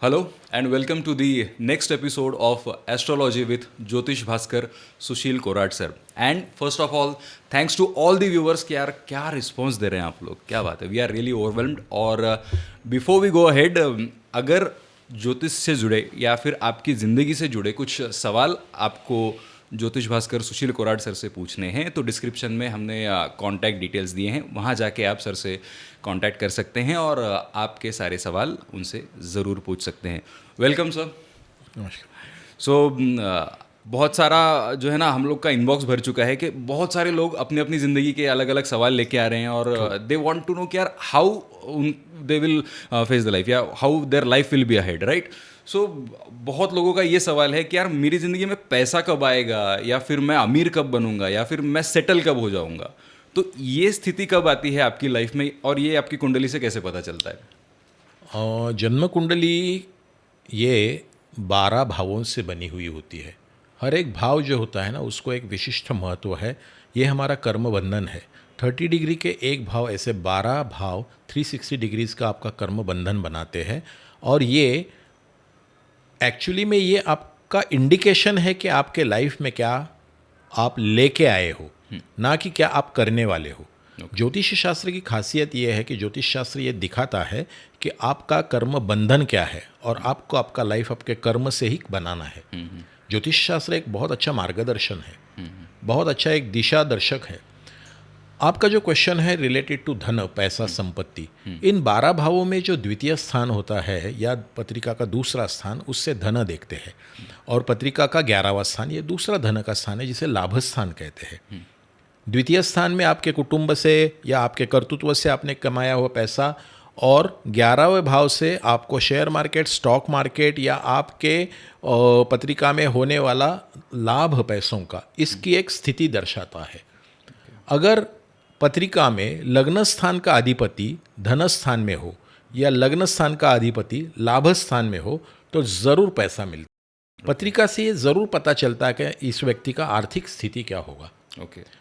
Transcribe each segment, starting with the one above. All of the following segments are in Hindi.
Hello and welcome to the next episode of Astrology with Jyotish Bhaskar, Sushil Korat sir. And first of all, thanks to all the viewers कि यार क्या रिस्पॉन्स दे रहे हैं आप लोग, क्या बात है, वी आर रियली ओवरवेल्म्ड. और बिफोर वी गो अहेड, अगर ज्योतिष से जुड़े या फिर आपकी ज़िंदगी से जुड़े कुछ सवाल आपको ज्योतिष भास्कर सुशील कोराट सर से पूछने हैं तो डिस्क्रिप्शन में हमने कांटेक्ट डिटेल्स दिए हैं, वहाँ जाके आप सर से कांटेक्ट कर सकते हैं और आपके सारे सवाल उनसे ज़रूर पूछ सकते हैं. Welcome sir. नमस्कार. सो बहुत सारा जो है ना हम लोग का इनबॉक्स भर चुका है कि बहुत सारे लोग अपनी अपनी ज़िंदगी के अलग अलग सवाल लेके आ रहे हैं और दे वांट टू नो कि यार how they will face the life या how their life will be ahead, right. So बहुत लोगों का ये सवाल है कि यार मेरी ज़िंदगी में पैसा कब आएगा, या फिर मैं अमीर कब बनूंगा, या फिर मैं सेटल कब हो जाऊंगा. तो ये स्थिति कब आती है आपकी लाइफ में और ये आपकी कुंडली से कैसे पता चलता है? जन्म कुंडली ये 12 भावों से बनी हुई होती है. हर एक भाव जो होता है ना उसको एक विशिष्ट महत्व है. ये हमारा कर्म बंधन है. 30 डिग्री के एक भाव ऐसे 12 भाव 360 डिग्रीज का आपका कर्म बंधन बनाते हैं. और ये एक्चुअली में ये आपका इंडिकेशन है कि आपके लाइफ में क्या आप लेके आए हो, ना कि क्या आप करने वाले हो. ज्योतिष शास्त्र की खासियत ये है कि ज्योतिष शास्त्र ये दिखाता है कि आपका कर्म बंधन क्या है और आपको आपका लाइफ आपके कर्म से ही बनाना है. ज्योतिष शास्त्र एक बहुत अच्छा मार्गदर्शन है, बहुत अच्छा एक दिशा दर्शक है. आपका जो क्वेश्चन है रिलेटेड टू धन, पैसा, संपत्ति, इन 12 भावों में जो द्वितीय स्थान होता है या पत्रिका का दूसरा स्थान, उससे धन देखते हैं. और पत्रिका का 11वां स्थान ये दूसरा धन का स्थान है जिसे लाभ स्थान कहते हैं. द्वितीय स्थान में आपके कुटुंब से या आपके कर्तृत्व से आपने कमाया हुआ पैसा, और 11वें भाव से आपको शेयर मार्केट, स्टॉक मार्केट या आपके पत्रिका में होने वाला लाभ पैसों का, इसकी एक स्थिति दर्शाता है. अगर पत्रिका में लग्न स्थान का अधिपति धन स्थान में हो या लग्न स्थान का अधिपति लाभ स्थान में हो तो ज़रूर पैसा मिलता है. पत्रिका से ये ज़रूर पता चलता है कि इस व्यक्ति का आर्थिक स्थिति क्या होगा.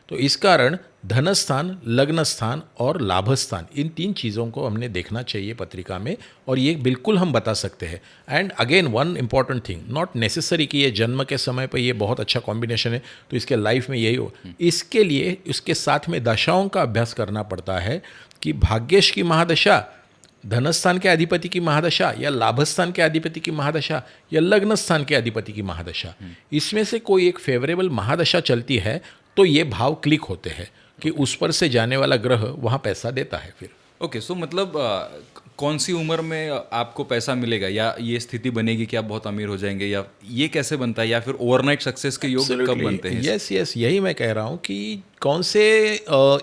तो इस कारण धन स्थान, लग्न स्थान और लाभ स्थान, इन 3 चीज़ों को हमने देखना चाहिए पत्रिका में, और ये बिल्कुल हम बता सकते हैं. And again one important thing, not necessary कि ये जन्म के समय पर ये बहुत अच्छा कॉम्बिनेशन है तो इसके लाइफ में यही हो. इसके लिए इसके साथ में दशाओं का अभ्यास करना पड़ता है कि भाग्येश की महादशा, धनस्थान के अधिपति की महादशा, या लाभस्थान के अधिपति की महादशा, या लग्न स्थान के अधिपति की महादशा, इसमें से कोई एक फेवरेबल महादशा चलती है तो ये भाव क्लिक होते हैं कि उस पर से जाने वाला ग्रह वहाँ पैसा देता है फिर. ओके. सो मतलब कौन सी उम्र में आपको पैसा मिलेगा, या ये स्थिति बनेगी कि आप बहुत अमीर हो जाएंगे, या ये कैसे बनता है, या फिर ओवरनाइट सक्सेस के योग कब बनते हैं? यस, यही मैं कह रहा हूँ कि कौन से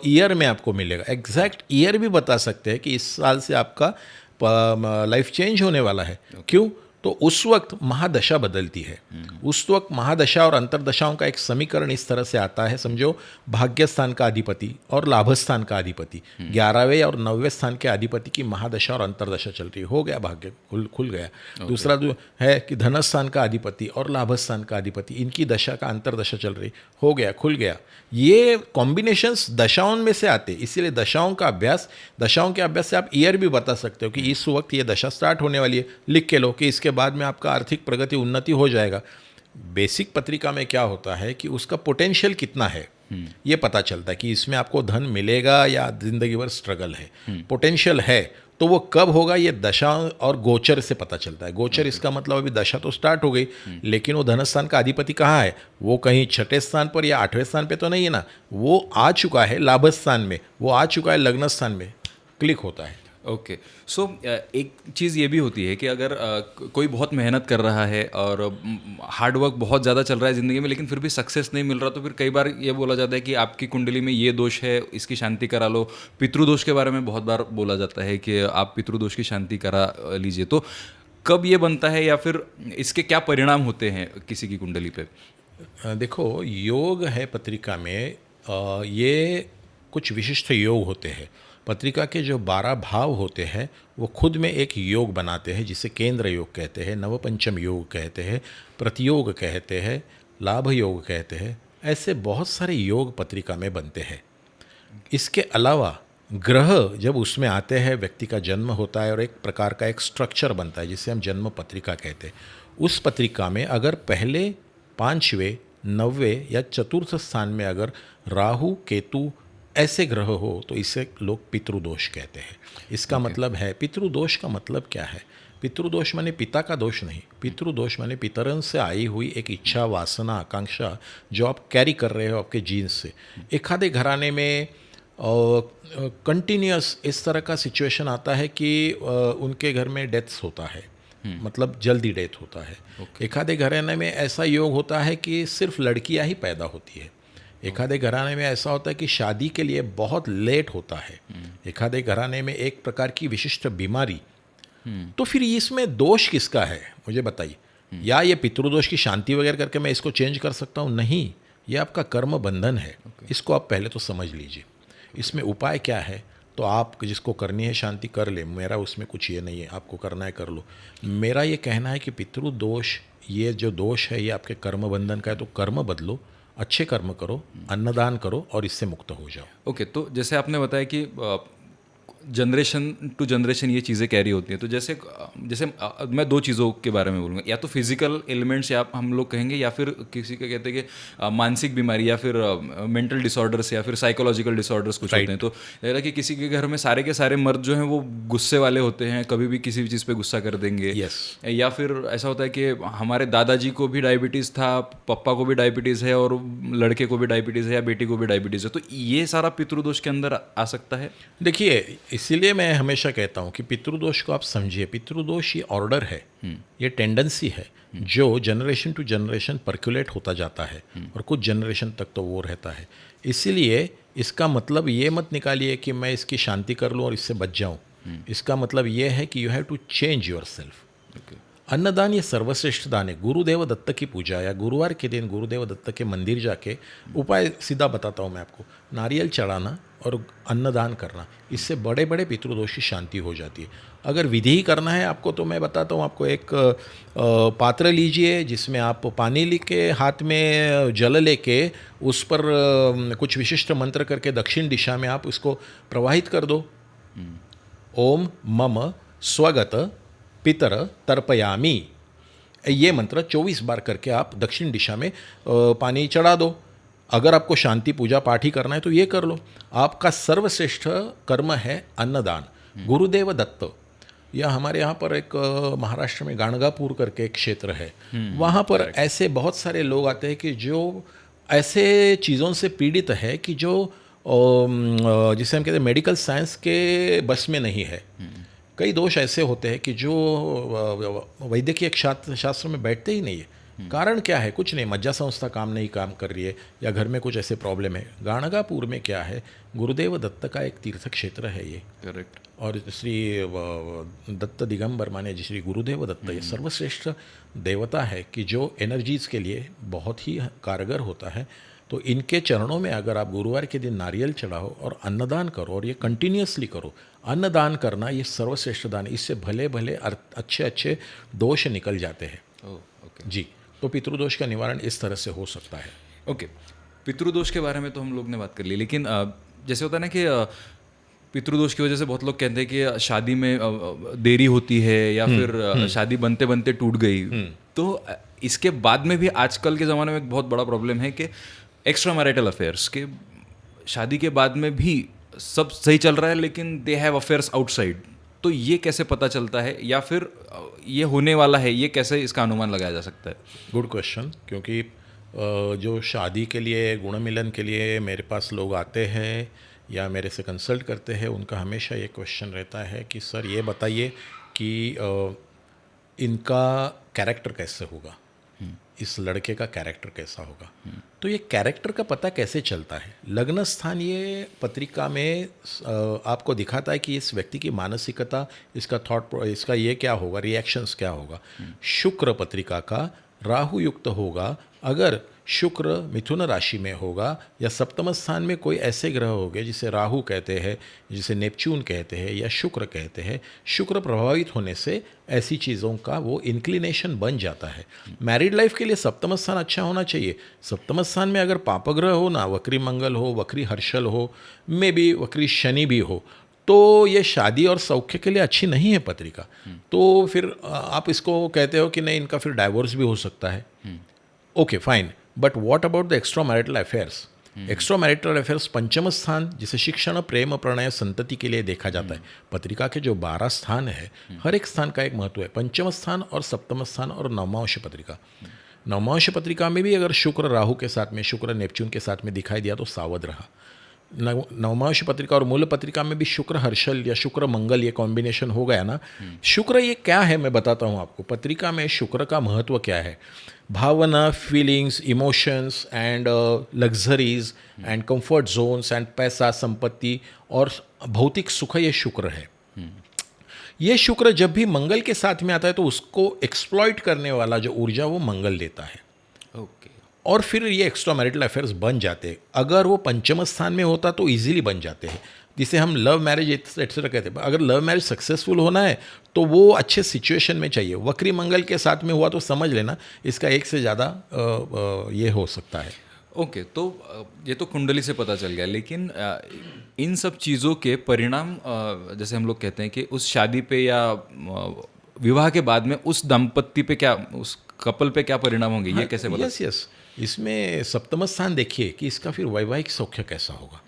ईयर में आपको मिलेगा. एग्जैक्ट ईयर भी बता सकते हैं कि इस साल से आपका लाइफ चेंज होने वाला है. क्यों? तो उस वक्त महादशा बदलती है. उस वक्त महादशा और अंतरदशाओं का एक समीकरण इस तरह से आता है. समझो, भाग्य स्थान का अधिपति और लाभ स्थान का अधिपति, 11वें और 9वें स्थान के अधिपति की महादशा और अंतरदशा चल रही, हो गया भाग्य खुल गया. दूसरा जो है कि धन स्थान का अधिपति और लाभ स्थान का अधिपति, इनकी दशा का अंतरदशा चल रही, हो गया, खुल गया. ये कॉम्बिनेशंस दशाओं में से आते, इसीलिए दशाओं के अभ्यास से आप ईयर भी बता सकते हो कि इस वक्त ये दशा स्टार्ट होने वाली है. लिख के लो कि इसके बाद में आपका आर्थिक प्रगति, उन्नति हो जाएगा. बेसिक पत्रिका में क्या होता है कि उसका पोटेंशियल कितना है ये पता चलता है कि इसमें आपको धन मिलेगा या जिंदगी भर स्ट्रगल है. पोटेंशियल है तो वो कब होगा ये दशा और गोचर से पता चलता है. गोचर इसका मतलब अभी दशा तो स्टार्ट हो गई, लेकिन वो धनस्थान का अधिपति कहाँ है, वो कहीं 6ठे स्थान पर या 8वें स्थान पे तो नहीं है ना, वो आ चुका है लाभ स्थान में, वो आ चुका है लग्न स्थान में, क्लिक होता है. ओके. सो एक चीज़ ये भी होती है कि अगर कोई बहुत मेहनत कर रहा है और हार्ड वर्क बहुत ज़्यादा चल रहा है ज़िंदगी में, लेकिन फिर भी सक्सेस नहीं मिल रहा, तो फिर कई बार ये बोला जाता है कि आपकी कुंडली में ये दोष है, इसकी शांति करा लो. पितृदोष के बारे में बहुत बार बोला जाता है कि आप पितृदोष की शांति करा लीजिए. तो कब ये बनता है, या फिर इसके क्या परिणाम होते हैं किसी की कुंडली पे? देखो, योग है पत्रिका में, ये कुछ विशिष्ट योग होते हैं. पत्रिका के जो 12 भाव होते हैं वो खुद में एक योग बनाते हैं जिसे केंद्र योग कहते हैं, नवपंचम योग कहते हैं, प्रतियोग कहते हैं, लाभ योग कहते हैं. ऐसे बहुत सारे योग पत्रिका में बनते हैं. इसके अलावा ग्रह जब उसमें आते हैं, व्यक्ति का जन्म होता है और एक प्रकार का एक स्ट्रक्चर बनता है जिसे हम जन्म पत्रिका कहते हैं। उस पत्रिका में अगर पहले 5वें 9वें या चतुर्थ स्थान में अगर राहु केतु ऐसे ग्रह हो तो इसे लोग पितृदोष कहते हैं। इसका मतलब है, पितृदोष का मतलब क्या है? पितृदोष माने पिता का दोष नहीं, पितृदोष माने पितरन से आई हुई एक इच्छा, वासना, आकांक्षा जो आप कैरी कर रहे हो आपके जीन्स से। एखादे घराने में कंटिन्यूस इस तरह का सिचुएशन आता है कि उनके घर में डेथ्स होता है, मतलब जल्दी डेथ होता है। एखादे घराने में ऐसा योग होता है कि सिर्फ लड़कियां ही पैदा होती है। एखादे घराने में ऐसा होता है कि शादी के लिए बहुत लेट होता है। एखादे घराने में एक प्रकार की विशिष्ट बीमारी। तो फिर इसमें दोष किसका है मुझे बताइए? या ये पितृदोष की शांति वगैरह करके मैं इसको चेंज कर सकता हूँ? नहीं, ये आपका कर्म बंधन है। इसको आप पहले तो समझ लीजिए। इसमें उपाय क्या है? तो आप जिसको करनी है शांति कर ले, मेरा उसमें कुछ ये नहीं है, आपको करना है कर लो। मेरा ये कहना है कि पितृदोष, ये जो दोष है ये आपके कर्म बंधन का है, तो कर्म बदलो, अच्छे कर्म करो, अन्नदान करो और इससे मुक्त हो जाओ। ओके, तो जैसे आपने बताया कि जनरेशन टू जनरेशन ये चीज़ें कैरी होती हैं, तो जैसे जैसे मैं दो चीज़ों के बारे में बोलूँगा, या तो फिजिकल एलिमेंट्स या हम लोग कहेंगे, या फिर किसी का कहते हैं कि मानसिक बीमारी या फिर मेंटल डिसऑर्डर्स या फिर साइकोलॉजिकल डिसऑर्डर्स कुछ होते हैं। तो जैसा कि किसी के घर में सारे के सारे मर्द जो हैं वो गुस्से वाले होते हैं, कभी भी किसी भी चीज़ पे गुस्सा कर देंगे। या फिर ऐसा होता है कि हमारे दादाजी को भी डायबिटीज़ था, पप्पा को भी डायबिटीज़ है, और लड़के को भी डायबिटीज़ है या बेटी को भी डायबिटीज़ है, तो ये सारा पितृदोष के अंदर आ सकता है। देखिए, इसीलिए मैं हमेशा कहता हूँ कि पितृदोष को आप समझिए। पितृदोष ये ऑर्डर है, ये टेंडेंसी है जो जनरेशन टू जनरेशन पर्कुलेट होता जाता है और कुछ जनरेशन तक तो वो रहता है। इसीलिए इसका मतलब ये मत निकालिए कि मैं इसकी शांति कर लूँ और इससे बच जाऊँ। इसका मतलब ये है कि you have to change your सेल्फ। अन्नदान ये सर्वश्रेष्ठ दान है। गुरुदेव दत्त की पूजा या गुरुवार के दिन गुरुदेव दत्त के मंदिर जाके, उपाय सीधा बताता हूँ मैं आपको, नारियल चढ़ाना और अन्नदान करना, इससे बड़े बड़े पितृदोष की शांति हो जाती है। अगर विधि ही करना है आपको तो मैं बताता हूँ आपको। एक पात्र लीजिए जिसमें आप पानी लेके, हाथ में जल लेके, उस पर कुछ विशिष्ट मंत्र करके दक्षिण दिशा में आप उसको प्रवाहित कर दो। ओम मम स्वगत पितर तर्पयामी, ये मंत्र 24 बार करके आप दक्षिण दिशा में पानी चढ़ा दो। अगर आपको शांति पूजा पाठ ही करना है तो ये कर लो। आपका सर्वश्रेष्ठ कर्म है अन्नदान। गुरुदेव दत्त, या हमारे यहाँ पर एक महाराष्ट्र में गाणगापुर करके एक क्षेत्र है, वहाँ पर ऐसे बहुत सारे लोग आते हैं कि जो ऐसे चीज़ों से पीड़ित है कि जो जिसे हम कहते हैं मेडिकल साइंस के बस में नहीं है। कई दोष ऐसे होते हैं कि जो वैद्यकीय शास्त्र में बैठते ही नहीं है। कारण क्या है? कुछ नहीं, मज्जा संस्था काम कर रही है, या घर में कुछ ऐसे प्रॉब्लम है। गाणगापुर में क्या है, गुरुदेव दत्त का एक तीर्थ क्षेत्र है ये। करेक्ट। और श्री दत्त दिगंबर माने श्री गुरुदेव दत्त, ये सर्वश्रेष्ठ देवता है कि जो एनर्जीज़ के लिए बहुत ही कारगर होता है। तो इनके चरणों में अगर आप गुरुवार के दिन नारियल चढ़ाओ और अन्नदान करो, और ये कंटिन्यूसली करो। अन्नदान करना ये सर्वश्रेष्ठ दान है। इससे भले भले अच्छे अच्छे दोष निकल जाते हैं। ओके जी, तो पितृदोष का निवारण इस तरह से हो सकता है। ओके, पितृदोष के बारे में तो हम लोग ने बात कर ली, लेकिन जैसे होता है ना कि पितृदोष की वजह से बहुत लोग कहते हैं कि शादी में देरी होती है, या फिर शादी बनते बनते टूट गई। तो इसके बाद में भी आजकल के ज़माने में एक बहुत बड़ा प्रॉब्लम है कि एक्स्ट्रा मैरिटल अफेयर्स के, शादी के बाद में भी सब सही चल रहा है लेकिन दे हैव अफेयर्स आउटसाइड। तो ये कैसे पता चलता है, या फिर ये होने वाला है, ये कैसे इसका अनुमान लगाया जा सकता है? Good question. क्योंकि जो शादी के लिए, गुण मिलन के लिए मेरे पास लोग आते हैं या मेरे से कंसल्ट करते हैं, उनका हमेशा ये क्वेश्चन रहता है कि सर ये बताइए कि इनका कैरेक्टर कैसे होगा, इस लड़के का कैरेक्टर कैसा होगा। तो ये कैरेक्टर का पता कैसे चलता है? लग्न स्थान ये पत्रिका में आपको दिखाता है कि इस व्यक्ति की मानसिकता, इसका थॉट, इसका ये क्या होगा, रिएक्शंस क्या होगा। शुक्र पत्रिका का राहु युक्त होगा अगर शुक्र मिथुन राशि में होगा या सप्तम स्थान में कोई ऐसे ग्रह होंगे जिसे राहु कहते हैं, जिसे नेपच्यून कहते हैं या शुक्र कहते हैं। शुक्र प्रभावित होने से ऐसी चीज़ों का वो इंक्लिनेशन बन जाता है। मैरिड लाइफ के लिए सप्तम स्थान अच्छा होना चाहिए। सप्तम स्थान में अगर पापग्रह हो ना, वक्री मंगल हो, वक्री हर्षल हो, मे बी वक्री शनि भी हो, तो ये शादी और सौख्य के लिए अच्छी नहीं है पत्रिका। तो फिर आप इसको कहते हो कि नहीं, इनका फिर डाइवोर्स भी हो सकता है। Okay fine, but what about the extra marital affairs? Extra marital affairs पंचम स्थान, जिसे शिक्षण, प्रेम, प्रणय, संतति के लिए देखा जाता है। पत्रिका के जो 12 स्थान है, हर एक स्थान का एक महत्व है। पंचम स्थान और सप्तम स्थान और नवमांश पत्रिका। नवमांश पत्रिका में भी अगर शुक्र राहु के साथ में, शुक्र नेपच्यून के साथ में दिखाई दिया तो सावध रहा। नवमांश पत्रिका और मूल पत्रिका में भी शुक्र हर्षल या शुक्र मंगल ये कॉम्बिनेशन हो गया ना। शुक्र ये क्या है मैं बताता हूँ आपको। पत्रिका में शुक्र का महत्व क्या है? भावना, feelings, emotions and luxuries and comfort zones and पैसा, संपत्ति और भौतिक सुख, ये शुक्र है। ये शुक्र जब भी मंगल के साथ में आता है तो उसको एक्सप्लॉइट करने वाला जो ऊर्जा वो मंगल देता है। ओके। और फिर ये एक्स्ट्रा मैरिटल अफेयर्स बन जाते हैं। अगर वो पंचम स्थान में होता तो इजीली बन जाते हैं, जिसे हम लव मैरिज एक्सेट्रा कहते हैं। अगर लव मैरिज सक्सेसफुल होना है तो वो अच्छे सिचुएशन में चाहिए। वक्री मंगल के साथ में हुआ तो समझ लेना इसका एक से ज़्यादा ये हो सकता है। ओके, तो ये तो कुंडली से पता चल गया, लेकिन इन सब चीज़ों के परिणाम, जैसे हम लोग कहते हैं कि उस शादी पे या विवाह के बाद में उस दंपत्ति पे क्या, उस कपल पे क्या परिणाम होंगे, ये कैसे पता? यस, इसमें सप्तम स्थान देखिए कि इसका फिर वैवाहिक सौख्य कैसा होगा।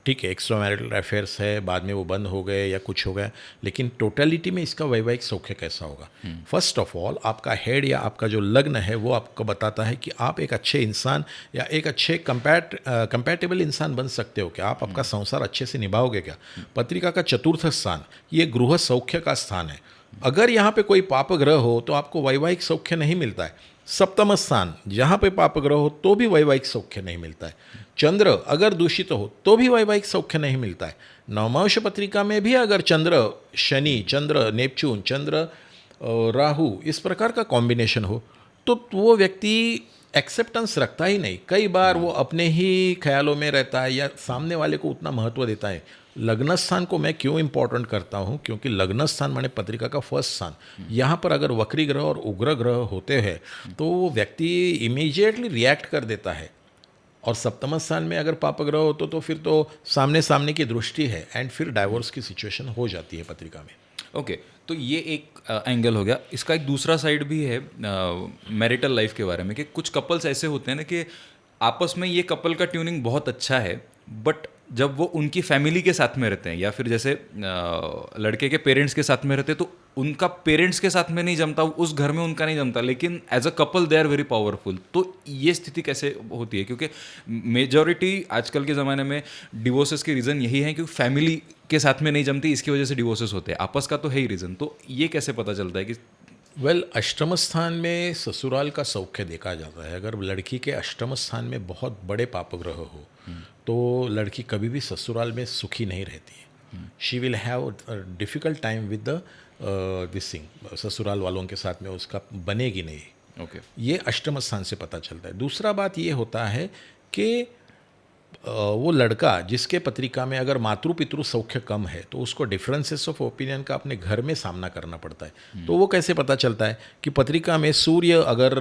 ठीक है, एक्स्ट्रा मैरिटल अफेयर्स है, बाद में वो बंद हो गए या कुछ हो गया, लेकिन टोटलिटी में इसका वैवाहिक सौख्य कैसा होगा। फर्स्ट ऑफ ऑल आपका हेड या आपका जो लग्न है वो आपको बताता है कि आप एक अच्छे इंसान या एक अच्छे कंपैटिबल इंसान बन सकते हो क्या, आप आपका संसार अच्छे से निभाओगे क्या। पत्रिका का चतुर्थ स्थान ये गृह सौख्य का स्थान है। अगर यहाँ पे कोई पाप ग्रह हो तो आपको वैवाहिक सौख्य नहीं मिलता है। सप्तम स्थान जहाँ पे पाप ग्रह हो तो भी वैवाहिक सौख्य नहीं मिलता है। चंद्र अगर दूषित हो तो भी वैवाहिक सौख्य नहीं मिलता है। नवमांश पत्रिका में भी अगर चंद्र शनि, चंद्र नेपच्यून, चंद्र राहु इस प्रकार का कॉम्बिनेशन हो तो वो व्यक्ति एक्सेप्टेंस रखता ही नहीं। कई बार वो अपने ही ख्यालों में रहता है या सामने वाले को उतना महत्व देता है। लग्न स्थान को मैं क्यों इंपॉर्टेंट करता हूँ, क्योंकि लग्न स्थान माने पत्रिका का फर्स्ट स्थान। यहाँ पर अगर वक्री ग्रह और उग्र ग्रह होते हैं तो वो व्यक्ति इमीडिएटली रिएक्ट कर देता है। और सप्तम स्थान में अगर पाप ग्रह हो तो फिर तो सामने सामने की दृष्टि है एंड फिर डाइवोर्स की सिचुएशन हो जाती है पत्रिका में। ओके, तो ये एक एंगल हो गया। इसका एक दूसरा साइड भी है मैरिटल लाइफ के बारे में, कि कुछ कपल्स ऐसे होते हैं ना कि आपस में ये कपल का ट्यूनिंग बहुत अच्छा है, बट जब वो उनकी फैमिली के साथ में रहते हैं या फिर जैसे लड़के के पेरेंट्स के साथ में रहते हैं तो उनका पेरेंट्स के साथ में नहीं जमता, उस घर में उनका नहीं जमता, लेकिन as a couple they are very powerful. तो ये स्थिति कैसे होती है? क्योंकि मेजॉरिटी आजकल के ज़माने में डिवोर्सेस के रीज़न यही है क्योंकि फैमिली के साथ में नहीं जमती, इसकी वजह से डिवोर्सेस होते हैं। आपस का तो है ही रीज़न। तो ये कैसे पता चलता है कि अष्टम स्थान में ससुराल का सौख्य देखा जाता है। अगर लड़की के अष्टम स्थान में बहुत बड़े पापग्रह हो तो लड़की कभी भी ससुराल में सुखी नहीं रहती है। She will have difficult time with this thing, ससुराल वालों के साथ में उसका बनेगी नहीं। ओके, ये अष्टम स्थान से पता चलता है। दूसरा बात ये होता है कि वो लड़का जिसके पत्रिका में अगर मातृ पितृ सौख्य कम है तो उसको डिफरेंसेस ऑफ ओपिनियन का अपने घर में सामना करना पड़ता है। तो वो कैसे पता चलता है कि पत्रिका में सूर्य अगर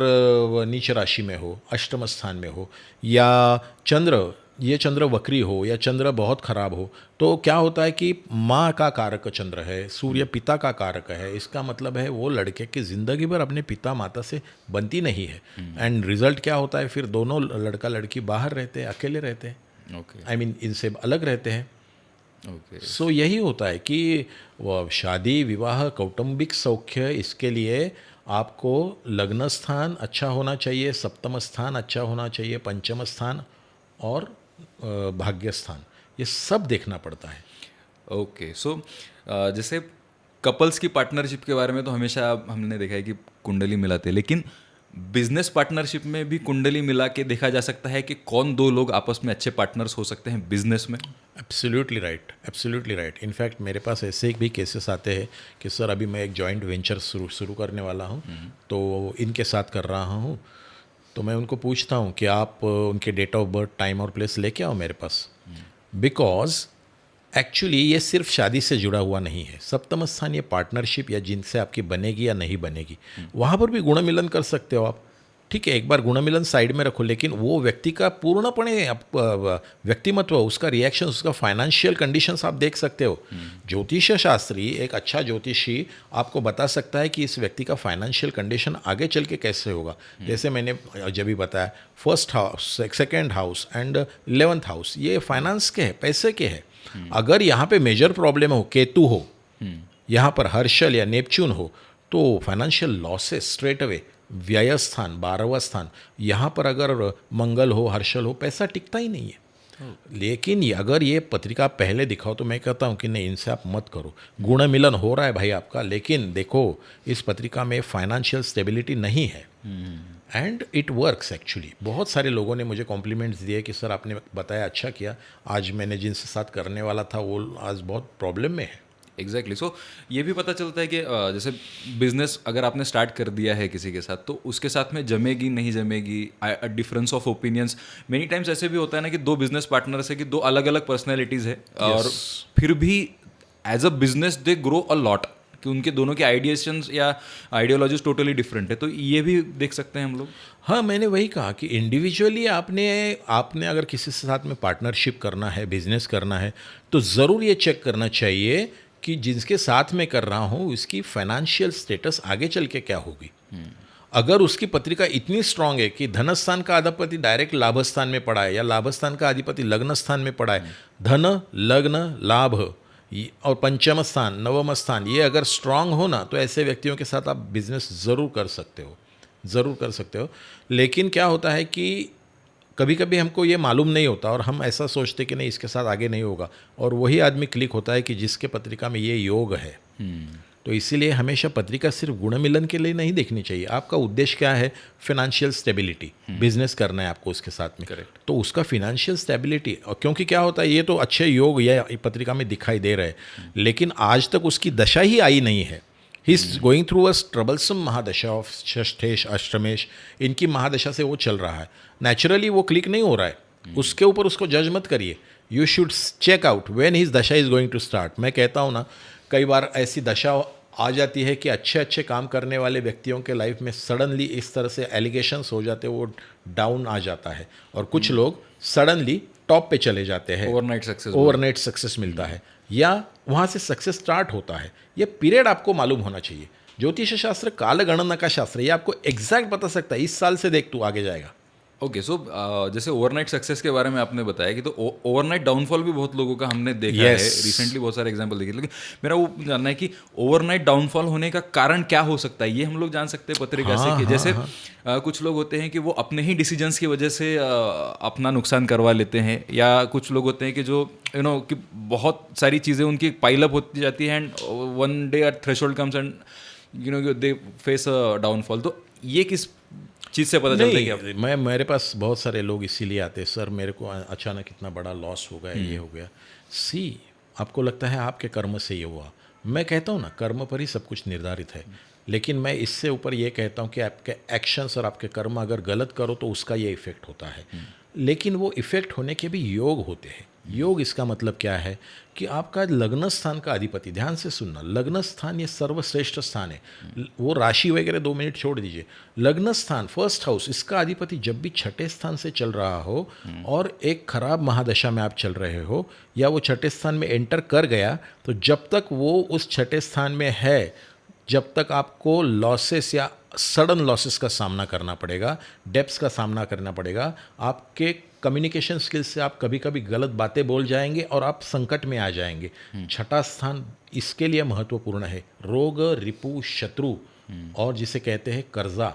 नीच राशि में हो, अष्टम स्थान में हो, या चंद्र वक्री हो या चंद्र बहुत खराब हो, तो क्या होता है कि माँ का कारक चंद्र है, सूर्य पिता का कारक है। इसका मतलब है वो लड़के की ज़िंदगी भर अपने पिता माता से बनती नहीं है। एंड रिजल्ट क्या होता है, फिर दोनों लड़का लड़की बाहर रहते हैं, अकेले रहते हैं। ओके, आई मीन इनसे अलग रहते हैं। ओके। सो यही होता है कि वो शादी विवाह कौटुंबिक सौख्य, इसके लिए आपको लग्न स्थान अच्छा होना चाहिए, सप्तम स्थान अच्छा होना चाहिए, पंचम स्थान और भाग्य स्थान, ये सब देखना पड़ता है। ओके, सो जैसे कपल्स की पार्टनरशिप के बारे में तो हमेशा हमने देखा है कि कुंडली मिलाते हैं, लेकिन बिजनेस पार्टनरशिप में भी कुंडली मिला के देखा जा सकता है कि कौन दो लोग आपस में अच्छे पार्टनर्स हो सकते हैं बिजनेस में? Absolutely right, absolutely right. In fact मेरे पास ऐसे भी केसेस आते हैं कि सर अभी मैं एक जॉइंट वेंचर शुरू करने वाला हूँ, तो इनके साथ कर रहा हूँ। तो मैं उनको पूछता हूँ कि आप उनके डेट ऑफ बर्थ, टाइम और प्लेस लेके आओ मेरे पास, बिकॉज एक्चुअली ये सिर्फ शादी से जुड़ा हुआ नहीं है। सप्तम स्थान ये पार्टनरशिप या जिनसे आपकी बनेगी या नहीं बनेगी, वहाँ पर भी गुण मिलन कर सकते हो आप। ठीक है, एक बार गुण मिलन साइड में रखो, लेकिन वो व्यक्ति का पूर्णपणे व्यक्तिमत्व, उसका रिएक्शन, उसका फाइनेंशियल कंडीशंस आप देख सकते हो। ज्योतिष शास्त्री, एक अच्छा ज्योतिषी आपको बता सकता है कि इस व्यक्ति का फाइनेंशियल कंडीशन आगे चल के कैसे होगा। जैसे मैंने जब भी बताया, first house, second house and 11th house, ये फाइनेंस के है, पैसे के है। अगर यहाँ पे मेजर प्रॉब्लम हो, केतु हो, यहाँ पर हर्षल या नेपच्यून हो, तो फाइनेंशियल लॉसेस स्ट्रेट अवे। व्यय स्थान 12वां स्थान, यहाँ पर अगर मंगल हो, हर्षल हो, पैसा टिकता ही नहीं है। लेकिन अगर ये पत्रिका पहले दिखाओ तो मैं कहता हूँ कि नहीं, इनसे आप मत करो। गुण मिलन हो रहा है भाई आपका, लेकिन देखो इस पत्रिका में फाइनेंशियल स्टेबिलिटी नहीं है। And it works actually. बहुत सारे लोगों ने मुझे कॉम्प्लीमेंट्स दिए कि सर आपने बताया, अच्छा किया, आज मैंने जिनसे साथ करने वाला था वो आज बहुत प्रॉब्लम में है। एग्जैक्टली सो ये भी पता चलता है कि जैसे बिजनेस अगर आपने स्टार्ट कर दिया है किसी के साथ, तो उसके साथ में जमेगी नहीं जमेगी, difference of opinions. Many times ऐसे भी होता है ना कि दो बिजनेस पार्टनर्स है कि दो अलग अलग पर्सनैलिटीज़ है, और फिर भी as a business they grow a lot, कि उनके दोनों के आइडिएशंस या आइडियोलॉजीज टोटली डिफरेंट है। तो ये भी देख सकते हैं हम लोग। हाँ, मैंने वही कहा कि इंडिविजुअली आपने अगर किसी के साथ में पार्टनरशिप करना है, बिजनेस करना है, तो ज़रूर ये चेक करना चाहिए कि जिसके साथ में कर रहा हूँ उसकी फाइनेंशियल स्टेटस आगे चल के क्या होगी। अगर उसकी पत्रिका इतनी स्ट्रांग है कि धनस्थान का अधिपति डायरेक्ट लाभस्थान में पड़ा है, या लाभस्थान का अधिपति लग्न स्थान में पड़ा है, धन, लग्न, लाभ और पंचम स्थान, नवम स्थान, ये अगर स्ट्रांग हो ना, तो ऐसे व्यक्तियों के साथ आप बिजनेस ज़रूर कर सकते हो, ज़रूर कर सकते हो। लेकिन क्या होता है कि कभी कभी हमको ये मालूम नहीं होता और हम ऐसा सोचते कि नहीं, इसके साथ आगे नहीं होगा, और वही आदमी क्लिक होता है कि जिसके पत्रिका में ये योग है। तो इसीलिए हमेशा पत्रिका सिर्फ गुण मिलन के लिए नहीं देखनी चाहिए। आपका उद्देश्य क्या है? फाइनेंशियल स्टेबिलिटी, बिजनेस करना है आपको उसके साथ में। करेक्ट। तो उसका फाइनेंशियल स्टेबिलिटी, और क्योंकि क्या होता है, ये तो अच्छे योग या पत्रिका में दिखाई दे रहे हैं, लेकिन आज तक उसकी दशा ही आई नहीं है। He is going through a troublesome महादशा ऑफ षष्ठेश, अष्टमेश, इनकी महादशा से वो चल रहा है। नेचुरली वो क्लिक नहीं हो रहा है। उसके ऊपर उसको जज मत करिए। You should check out when his dasha is going to start. मैं कहता हूँ ना, कई बार ऐसी दशा आ जाती है कि अच्छे अच्छे काम करने वाले व्यक्तियों के लाइफ में सडनली इस तरह से एलिगेशंस हो जाते हैं, वो डाउन आ जाता है, और कुछ लोग सडनली टॉप पे चले जाते हैं। ओवरनाइट सक्सेस मिलता है, या वहाँ से सक्सेस स्टार्ट होता है। ये पीरियड आपको मालूम होना चाहिए। ज्योतिष शास्त्र काल गणना का शास्त्र, ये आपको एग्जैक्ट बता सकता है, इस साल से देख तू आगे जाएगा। ओके, सो जैसे ओवरनाइट सक्सेस के बारे में आपने बताया कि तो ओवरनाइट डाउनफॉल भी बहुत लोगों का हमने देखा है, रिसेंटली बहुत सारे एग्जांपल देखे। लेकिन मेरा वो जानना है कि ओवरनाइट डाउनफॉल होने का कारण क्या हो सकता है, ये हम लोग जान सकते हैं पत्रिका से कि जैसे कुछ लोग होते हैं कि वो अपने ही डिसीजंस की वजह से अपना नुकसान करवा लेते हैं, या कुछ लोग होते हैं कि जो कि बहुत सारी चीज़ें उनकी पाइलअप होती जाती हैं, and one day a threshold comes and they face a downfall. तो ये किस चीज़ से पता चलता है कि मेरे पास बहुत सारे लोग इसीलिए आते हैं, सर मेरे को अचानक इतना बड़ा लॉस हो गया, ये हो गया। आपको लगता है आपके कर्म से ये हुआ। मैं कहता हूँ ना, कर्म पर ही सब कुछ निर्धारित है। लेकिन मैं इससे ऊपर ये कहता हूँ कि आपके एक्शंस और आपके कर्म अगर गलत करो तो उसका ये इफेक्ट होता है। लेकिन वो इफेक्ट होने के भी योग होते हैं। योग इसका मतलब क्या है कि आपका लग्न स्थान का अधिपति, ध्यान से सुनना, लग्न स्थान ये सर्वश्रेष्ठ स्थान है। वो राशि वगैरह 2 मिनट छोड़ दीजिए, लग्न स्थान फर्स्ट हाउस, इसका अधिपति जब भी छठे स्थान से चल रहा हो और एक खराब महादशा में आप चल रहे हो, या वो छठे स्थान में एंटर कर गया, तो जब तक वो उस छठे स्थान में है, जब तक आपको लॉसेस या सडन लॉसेस का सामना करना पड़ेगा, डेप्स का सामना करना पड़ेगा। आपके कम्युनिकेशन स्किल्स से आप कभी कभी गलत बातें बोल जाएंगे और आप संकट में आ जाएंगे। छठा स्थान इसके लिए महत्वपूर्ण है। रोग, रिपु, शत्रु और जिसे कहते हैं कर्जा,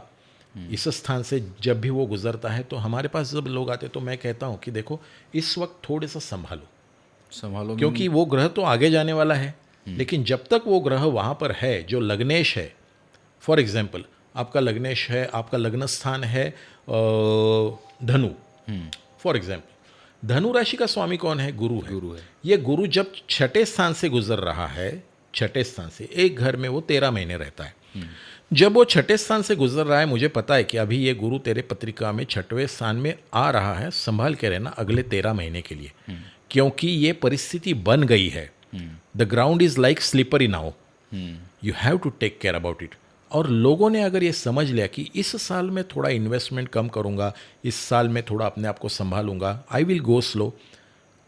इस स्थान से जब भी वो गुजरता है, तो हमारे पास जब लोग आते तो मैं कहता हूँ कि देखो इस वक्त थोड़े सा संभालो, क्योंकि वो ग्रह तो आगे जाने वाला है। लेकिन जब तक वो ग्रह वहाँ पर है जो लग्नेश है, फॉर एग्जाम्पल आपका लग्नेश है, आपका लग्न स्थान है धनु, फॉर एग्जाम्पल धनु राशि का स्वामी कौन है? गुरु है। गुरु है। ये गुरु जब छठे स्थान से गुजर रहा है, छठे स्थान से एक घर में वो 13 महीने रहता है। जब वो छठे स्थान से गुजर रहा है, मुझे पता है कि अभी ये गुरु तेरे पत्रिका में छठवें स्थान में आ रहा है, संभाल के रहना अगले 13 महीने के लिए, क्योंकि ये परिस्थिति बन गई है। The ground is like slippery now, you have to take care about it. और लोगों ने अगर ये समझ लिया कि इस साल में थोड़ा इन्वेस्टमेंट कम करूँगा, इस साल में थोड़ा अपने आप को संभालूंगा, आई विल गो स्लो,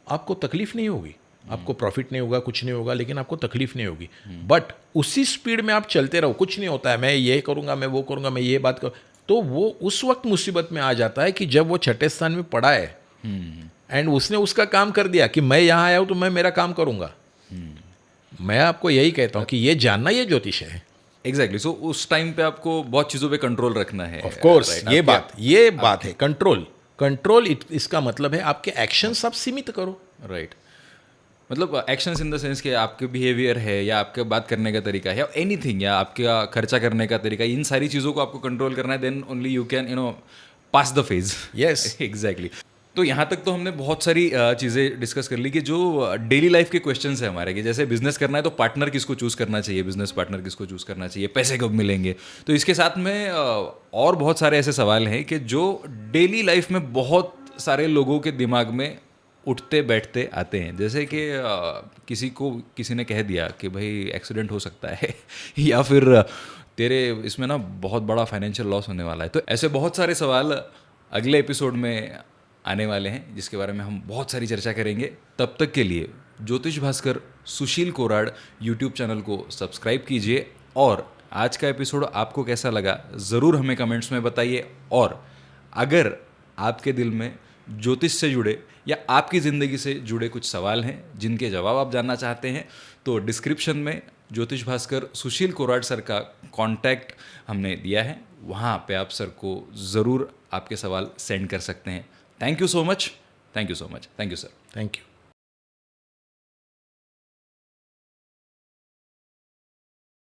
आपको तकलीफ नहीं होगी, आपको प्रॉफिट नहीं होगा, कुछ नहीं होगा, लेकिन आपको तकलीफ नहीं होगी। बट उसी स्पीड में आप चलते रहो, कुछ नहीं होता है, मैं ये करूँगा, मैं वो करूँगा, मैं ये बात करूँ, तो वो उस वक्त मुसीबत में आ जाता है कि जब वो छठे स्थान में पड़ा है एंड उसने उसका काम कर दिया कि मैं यहाँ आया हूँ तो मैं मेरा काम करूँगा। मैं आपको यही कहता हूँ कि ये जानना ये ज्योतिष है। एग्जैक्टली। सो उस टाइम पे आपको बहुत चीज़ों पे कंट्रोल रखना है। Of course, right? ये बात है कंट्रोल। इसका मतलब है आपके एक्शंस आप सीमित करो। राइट। मतलब एक्शंस इन द सेंस कि आपके बिहेवियर है या आपके बात करने का तरीका है या एनीथिंग, या आपका खर्चा करने का तरीका, इन सारी चीज़ों को आपको कंट्रोल करना है, then only you can pass the phase. Yes, exactly. तो यहाँ तक तो हमने बहुत सारी चीज़ें डिस्कस कर ली कि जो डेली लाइफ के क्वेश्चंस है हमारे, कि जैसे बिजनेस करना है तो पार्टनर किसको चूज़ करना चाहिए, बिजनेस पार्टनर किसको चूज़ करना चाहिए, पैसे कब मिलेंगे। तो इसके साथ में और बहुत सारे ऐसे सवाल हैं कि जो डेली लाइफ में बहुत सारे लोगों के दिमाग में उठते बैठते आते हैं। जैसे कि किसी ने कह दिया कि भाई एक्सीडेंट हो सकता है या फिर तेरे इसमें ना बहुत बड़ा फाइनेंशियल लॉस होने वाला है। तो ऐसे बहुत सारे सवाल अगले एपिसोड में आने वाले हैं, जिसके बारे में हम बहुत सारी चर्चा करेंगे। तब तक के लिए ज्योतिष भास्कर सुशील कोराड यूट्यूब चैनल को सब्सक्राइब कीजिए। और आज का एपिसोड आपको कैसा लगा ज़रूर हमें कमेंट्स में बताइए। और अगर आपके दिल में ज्योतिष से जुड़े या आपकी ज़िंदगी से जुड़े कुछ सवाल हैं जिनके जवाब आप जानना चाहते हैं, तो डिस्क्रिप्शन में ज्योतिष भास्कर सुशील कोराड सर का कॉन्टैक्ट हमने दिया है, वहाँ पे आप सर को ज़रूर आपके सवाल सेंड कर सकते हैं। Thank you so much. Thank you so much. Thank you sir. Thank you.